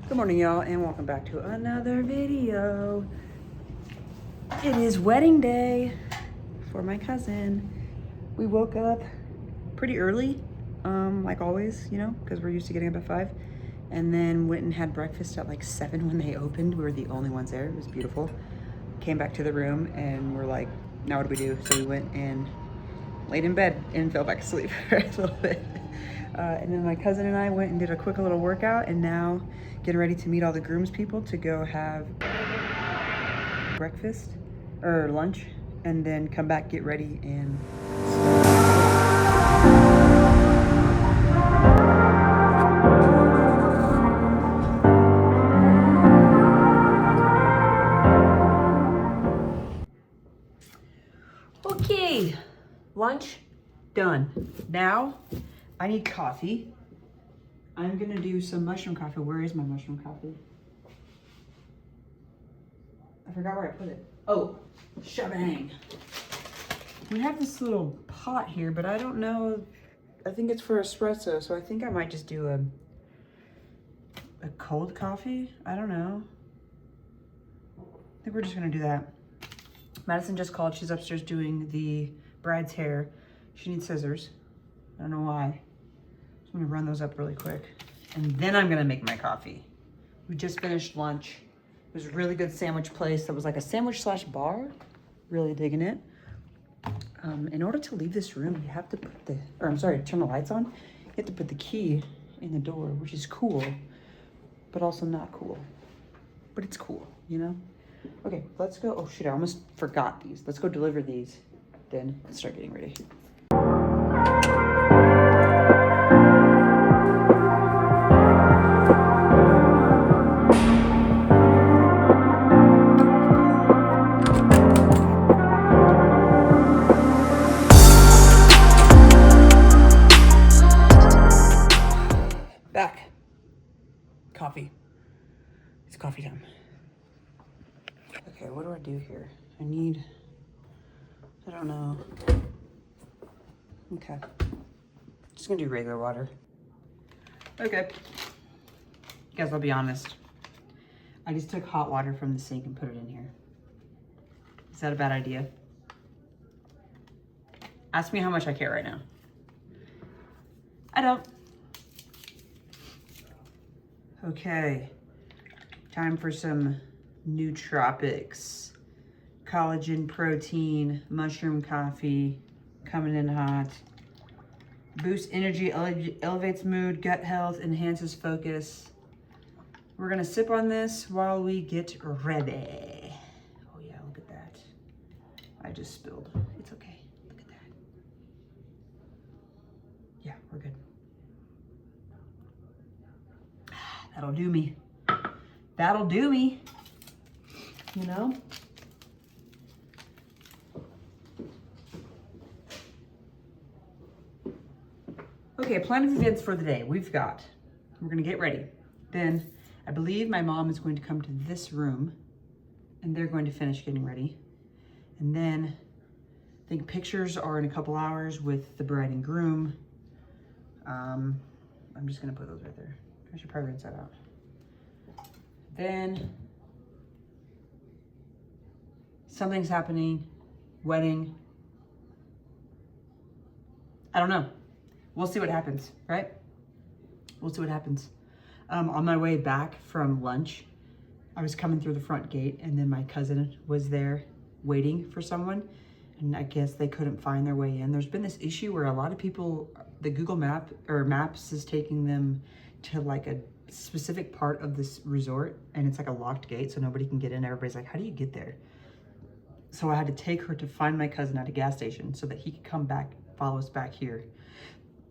Good morning, y'all, and welcome back to another video. It is wedding day for my cousin. We woke up pretty early, like always, you know, because we're used to getting up at 5. And then went and had breakfast at like 7 when they opened. We were the only ones there. It was beautiful. Came back to the room and we're like, now what do we do? So we went and laid in bed and fell back asleep for a little bit. And then my cousin and I went and did a quick little workout, and now getting ready to meet all the groom's people to go have breakfast or lunch, and then come back, get ready, and okay, lunch done. Now I need coffee. I'm gonna do some mushroom coffee. Where is my mushroom coffee? I forgot where I put it. Oh, shabang. We have this little pot here, but I don't know. I think it's for espresso, so I think I might just do a cold coffee. I don't know. I think we're just gonna do that. Madison just called. She's upstairs doing the bride's hair. She needs scissors. I don't know why. I'm gonna run those up really quick. And then I'm gonna make my coffee. We just finished lunch. It was a really good sandwich place that was like a sandwich slash bar. Really digging it. In order to leave this room, you have to put turn the lights on. You have to put the key in the door, which is cool, but also not cool. But it's cool, you know? Okay, let's go. Oh shit, I almost forgot these. Let's go deliver these. Then start getting ready. Back. Coffee. It's coffee time. Okay, what do I do here? I don't know. Okay. Just gonna do regular water. Okay. Guys, I'll be honest. I just took hot water from the sink and put it in here. Is that a bad idea? Ask me how much I care right now. I don't. Okay. Time for some nootropics. Collagen, protein, mushroom coffee, coming in hot. Boosts energy, elevates mood, gut health, enhances focus. We're gonna sip on this while we get ready. Oh yeah, look at that. I just spilled. It's okay. Look at that. Yeah, we're good. That'll do me. That'll do me. You know? Okay, plan of events for the day. We're gonna get ready. Then I believe my mom is going to come to this room and they're going to finish getting ready. And then I think pictures are in a couple hours with the bride and groom. I'm just gonna put those right there. I should probably rinse that out. Then something's happening, wedding. I don't know. We'll see what happens, right? We'll see what happens. On my way back from lunch, I was coming through the front gate and then my cousin was there waiting for someone. And I guess they couldn't find their way in. There's been this issue where a lot of people, the Google Maps is taking them to like a specific part of this resort and it's like a locked gate so nobody can get in. Everybody's like, how do you get there? So I had to take her to find my cousin at a gas station so that he could come back, follow us back here.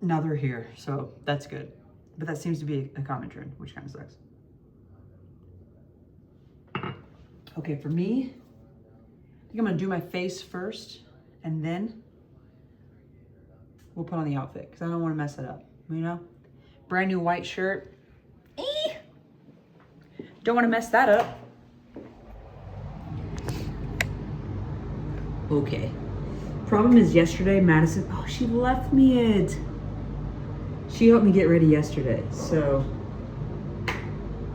Now they're here, so that's good. But that seems to be a common trend, which kind of sucks. Okay, for me, I think I'm gonna do my face first and then we'll put on the outfit because I don't want to mess it up, you know? Brand new white shirt. Don't want to mess that up. Okay. Problem is yesterday, Madison, oh, she left me it. She helped me get ready yesterday, so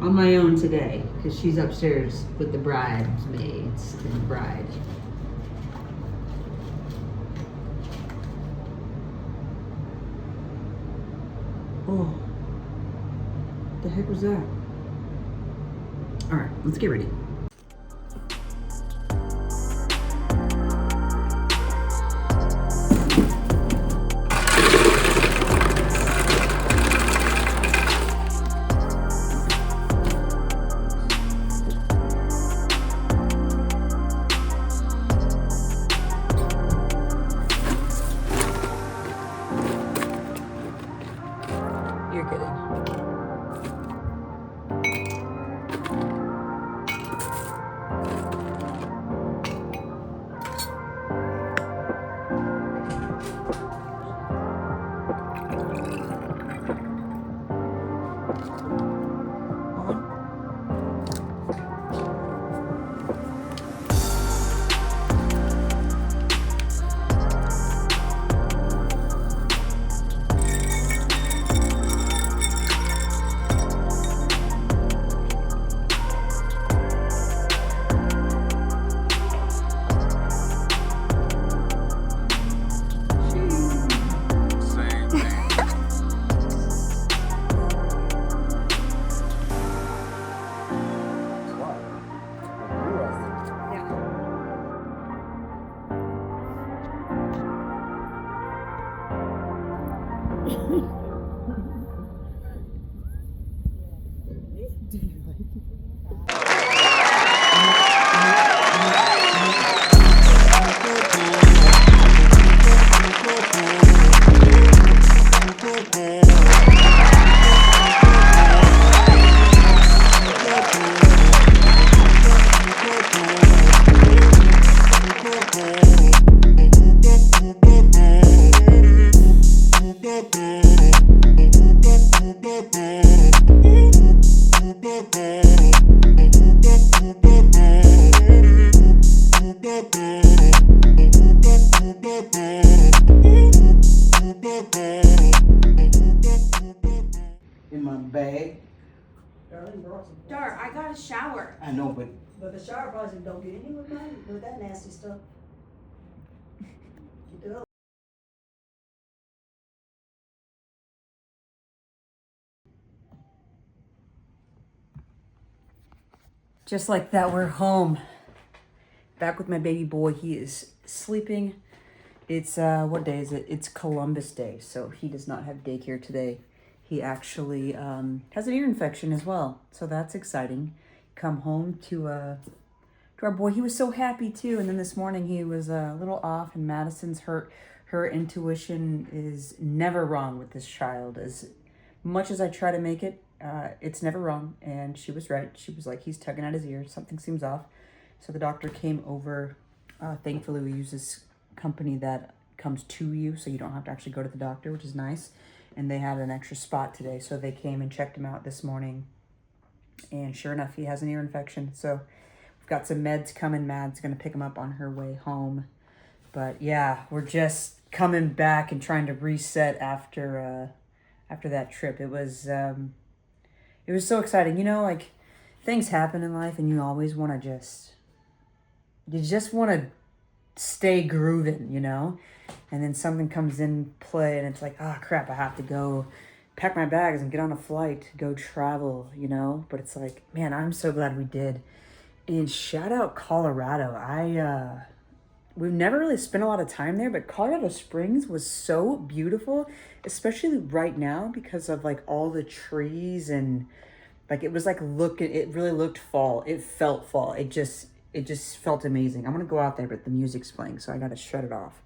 on my own today because she's upstairs with the bridesmaids and the bride. Oh, what the heck was that? All right, let's get ready. You're kidding. In my bag. Dar, I got a shower. I know, but the shower probably don't get any with mine, with that nasty stuff. Get it up. just like that, we're home. Back with my baby boy. He is sleeping. It's, what day is it? It's Columbus Day, so he does not have daycare today. He actually has an ear infection as well, so that's exciting. Come home to our boy. He was so happy too, and then this morning he was a little off, and Madison's hurt. Her intuition is never wrong with this child. As much as I try to make it, it's never wrong, and she was right. She was like, he's tugging at his ear. Something seems off. So the doctor came over. Thankfully, we use this company that comes to you, so you don't have to actually go to the doctor, which is nice. And they had an extra spot today, so they came and checked him out this morning. And sure enough, he has an ear infection. So we've got some meds coming. Mad's going to pick him up on her way home. But yeah, we're just coming back and trying to reset after that trip. It was so exciting. You know, like, things happen in life and you always want to you just want to stay grooving, you know? And then something comes in play and it's like, oh crap, I have to go pack my bags and get on a flight to go travel, you know? But it's like, man, I'm so glad we did. And shout out Colorado. We've never really spent a lot of time there, but Colorado Springs was so beautiful, especially right now because of like all the trees and like it was like it really looked fall. It felt fall. It just felt amazing. I'm gonna go out there, but the music's playing, so I gotta shut it off.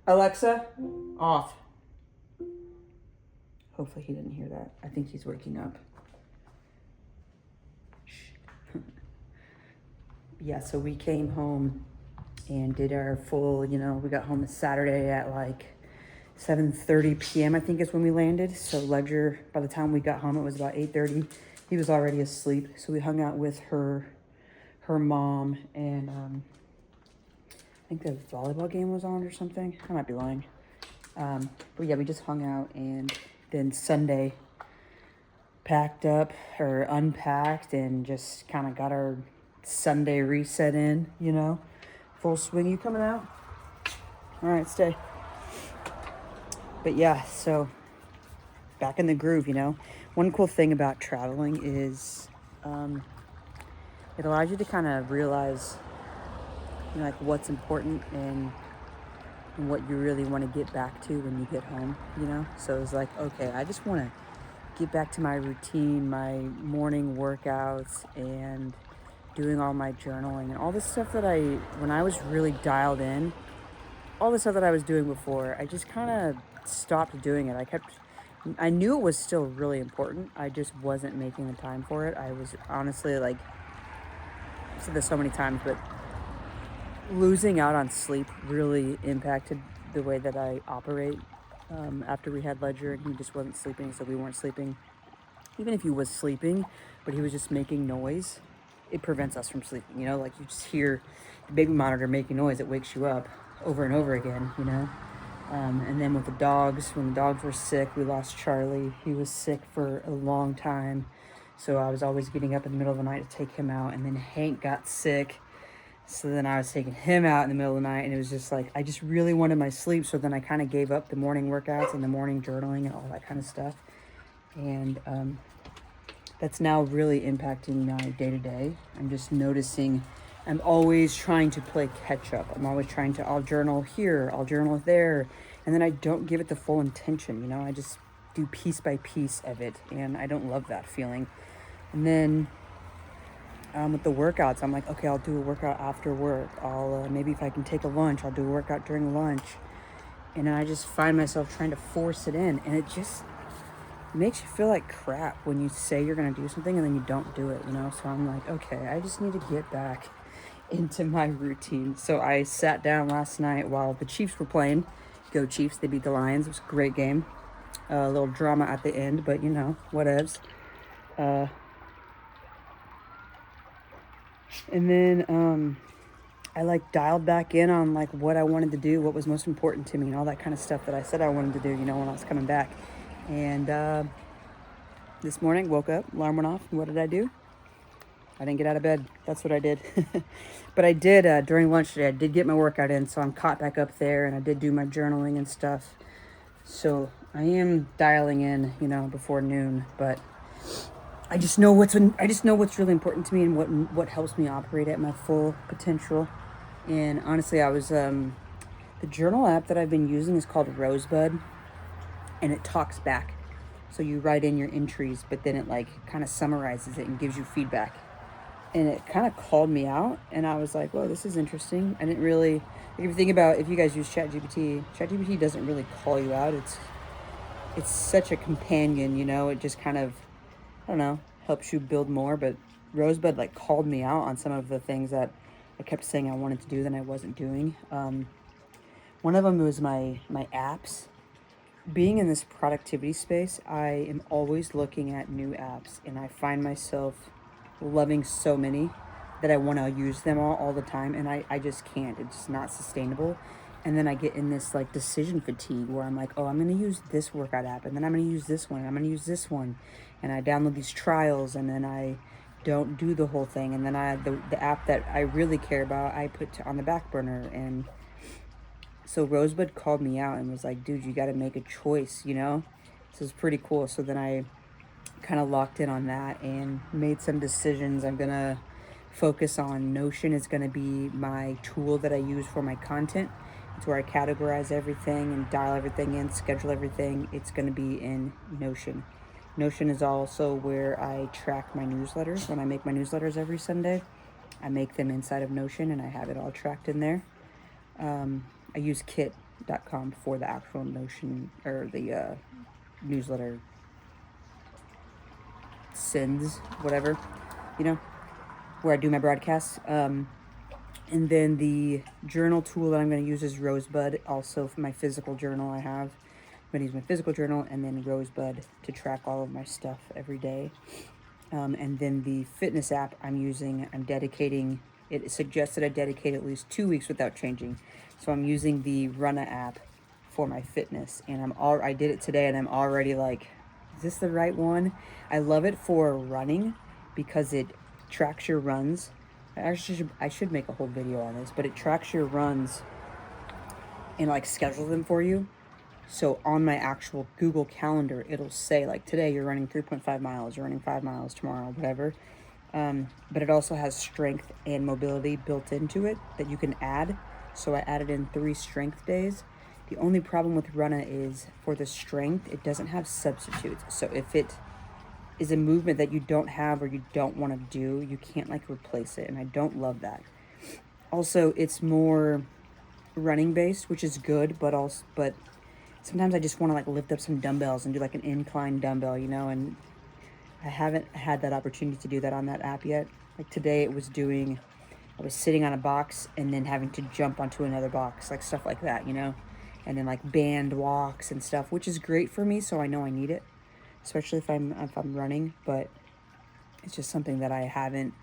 Alexa, off. Hopefully he didn't hear that. I think he's waking up. Yeah, so we came home and did our full, you know, we got home Saturday at like 7:30 p.m. I think is when we landed. So Ledger, by the time we got home, it was about 8:30. He was already asleep. So we hung out with her mom, and I think the volleyball game was on or something. I might be lying. But yeah, we just hung out, and then Sunday, packed up or unpacked and just kind of got our Sunday reset in, you know. Full swing. You coming out? All right, stay. But yeah, so back in the groove, you know. One cool thing about traveling is it allows you to kind of realize, you know, like what's important and what you really want to get back to when you get home, you know. So it's like, okay, I just want to get back to my routine, my morning workouts, and doing all my journaling and all this stuff that when I was really dialed in, all the stuff that I was doing before, I just kind of stopped doing it. I knew it was still really important. I just wasn't making the time for it. I was honestly, like, I've said this so many times, but losing out on sleep really impacted the way that I operate. After we had Ledger and he just wasn't sleeping, so we weren't sleeping. Even if he was sleeping, but he was just making noise, it prevents us from sleeping, you know? Like, you just hear the baby monitor making noise, it wakes you up over and over again, you know? And then with the dogs, when the dogs were sick, we lost Charlie. He was sick for a long time, so I was always getting up in the middle of the night to take him out. And then Hank got sick, so then I was taking him out in the middle of the night, and it was just like, I just really wanted my sleep, so then I kind of gave up the morning workouts and the morning journaling and all that kind of stuff. And that's now really impacting my day-to-day. I'm just noticing I'm always trying to play catch up. I'm always trying to, I'll journal here, I'll journal there, and then I don't give it the full intention, you know? I just do piece by piece of it, and I don't love that feeling. And then with the workouts, I'm like, okay, I'll do a workout after work. I'll maybe if I can take a lunch, I'll do a workout during lunch. And then I just find myself trying to force it in, and it just makes you feel like crap when you say you're going to do something and then you don't do it, you know? So I'm like, okay, I just need to get back into my routine. So I sat down last night while the Chiefs were playing. Go Chiefs, they beat the Lions. It was a great game. A little drama at the end, but you know, whatevs. And then I like dialed back in on like what I wanted to do, what was most important to me, and all that kind of stuff that I said I wanted to do, you know, when I was coming back. And this morning, woke up, alarm went off, and what did I do? I didn't get out of bed. That's what I did. But I did, during lunch today, I did get my workout in, so I'm caught back up there, and I did do my journaling and stuff. So I am dialing in, you know, before noon, but I just know what's really important to me and what helps me operate at my full potential. And honestly, I was, the journal app that I've been using is called Rosebud, and it talks back. So you write in your entries, but then it like kind of summarizes it and gives you feedback. And it kind of called me out, and I was like, whoa, this is interesting. I didn't really, like, if you think about, if you guys use ChatGPT doesn't really call you out. It's such a companion, you know, it just kind of, I don't know, helps you build more. But Rosebud like called me out on some of the things that I kept saying I wanted to do that I wasn't doing. One of them was my apps. Being in this productivity space, I am always looking at new apps, and I find myself loving so many that I want to use them all the time, and I just can't. It's just not sustainable. And then I get in this like decision fatigue where I'm like, oh, I'm going to use this workout app, and then I'm going to use this one, and I'm going to use this one, and I download these trials, and then I don't do the whole thing, and then the app that I really care about I put on the back burner. And so Rosebud called me out and was like, dude, you got to make a choice, you know? So it's pretty cool. So then I kind of locked in on that and made some decisions. I'm going to focus on Notion. Is going to be my tool that I use for my content. It's where I categorize everything and dial everything in, schedule everything. It's going to be in Notion. Notion is also where I track my newsletters. When I make my newsletters every Sunday, I make them inside of Notion, and I have it all tracked in there. I use kit.com for the actual Notion, or the newsletter sends, whatever, you know, where I do my broadcasts. And then the journal tool that I'm going to use is Rosebud. Also for my physical journal, I'm going to use my physical journal and then Rosebud to track all of my stuff every day. And then the fitness app I'm dedicating, it suggests that I dedicate at least 2 weeks without changing. So I'm using the Runna app for my fitness, and I did it today, and I'm already like Is this the right one? I love it for running because it tracks your runs. I should make a whole video on this, but it tracks your runs and like schedule them for you. So on my actual Google Calendar, it'll say like today you're running 3.5 miles, you're running 5 miles tomorrow, whatever. But it also has strength and mobility built into it that you can add. So I added in 3 strength days. The only problem with Runna is for the strength, it doesn't have substitutes. So if it is a movement that you don't have or you don't want to do, you can't like replace it. And I don't love that. Also, it's more running based, which is good, but sometimes I just want to like lift up some dumbbells and do like an incline dumbbell, you know, and I haven't had that opportunity to do that on that app yet. Like today I was sitting on a box and then having to jump onto another box, like stuff like that, you know, and then like band walks and stuff, which is great for me. So I know I need it, especially if I'm running, but it's just something that I haven't.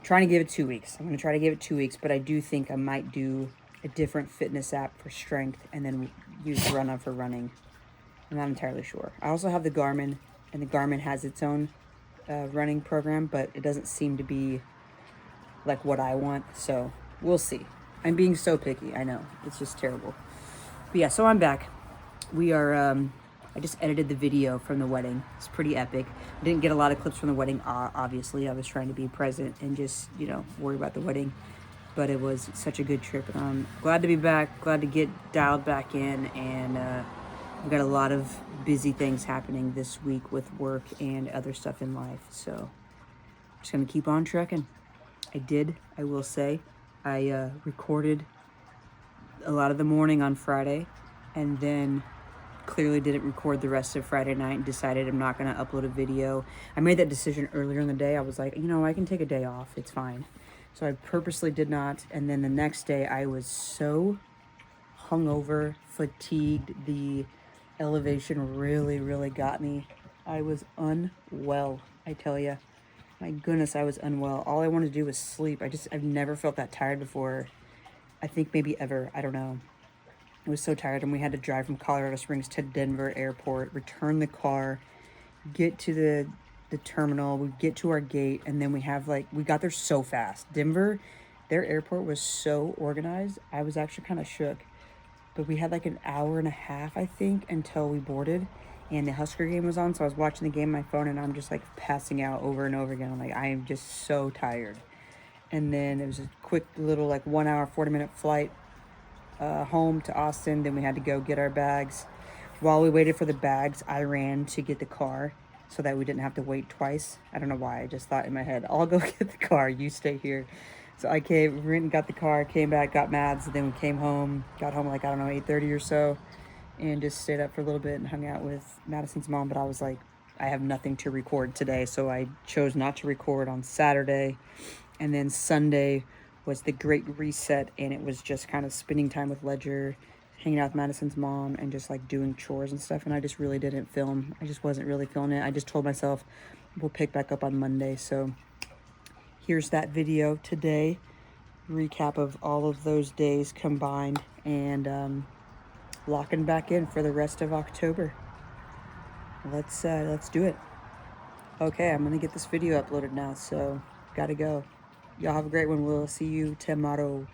Trying to give it 2 weeks. I'm going to try to give it 2 weeks, but I do think I might do a different fitness app for strength and then use Runna for running. I'm not entirely sure. I also have the Garmin, and the Garmin has its own running program, but it doesn't seem to be like what I want, so we'll see. I'm being so picky, I know. It's just terrible. But yeah, so I'm back. We are, I just edited the video from the wedding. It's pretty epic. I didn't get a lot of clips from the wedding, obviously. I was trying to be present and just, you know, worry about the wedding. But it was such a good trip, and I'm glad to be back, glad to get dialed back in, and we've got a lot of busy things happening this week with work and other stuff in life, so I'm just gonna keep on trekking. I will say, I recorded a lot of the morning on Friday, and then clearly didn't record the rest of Friday night and decided I'm not gonna upload a video. I made that decision earlier in the day. I was like, you know, I can take a day off, it's fine. So I purposely did not, and then the next day I was so hungover, fatigued. The elevation really, really got me. I was unwell, I tell you. My goodness, I was unwell. All I wanted to do was sleep. I've never felt that tired before. I think maybe ever, I don't know. I was so tired, and we had to drive from Colorado Springs to Denver airport, return the car, get to the terminal, we get to our gate, and then we got there so fast. Denver, their airport was so organized. I was actually kind of shook. But we had like an hour and a half, I think, until we boarded, and the Husker game was on, so I was watching the game on my phone, and I'm just like passing out over and over again. I'm like, I am just so tired. And then it was a quick little like 1 hour, 40-minute flight home to Austin. Then we had to go get our bags. While we waited for the bags, I ran to get the car so that we didn't have to wait twice. I don't know why. I just thought in my head, I'll go get the car, you stay here. So I came, went and got the car, came back, got Mads, then we came home, got home like, I don't know, 8:30 or so, and just stayed up for a little bit and hung out with Madison's mom. But I was like, I have nothing to record today, so I chose not to record on Saturday. And then Sunday was the great reset, and it was just kind of spending time with Ledger, hanging out with Madison's mom, and just like doing chores and stuff. And I just really didn't film. I just wasn't really feeling it. I just told myself we'll pick back up on Monday. So here's that video today, recap of all of those days combined, and locking back in for the rest of October. Let's do it. Okay, I'm gonna get this video uploaded now, so gotta go. Y'all have a great one. We'll see you tomorrow.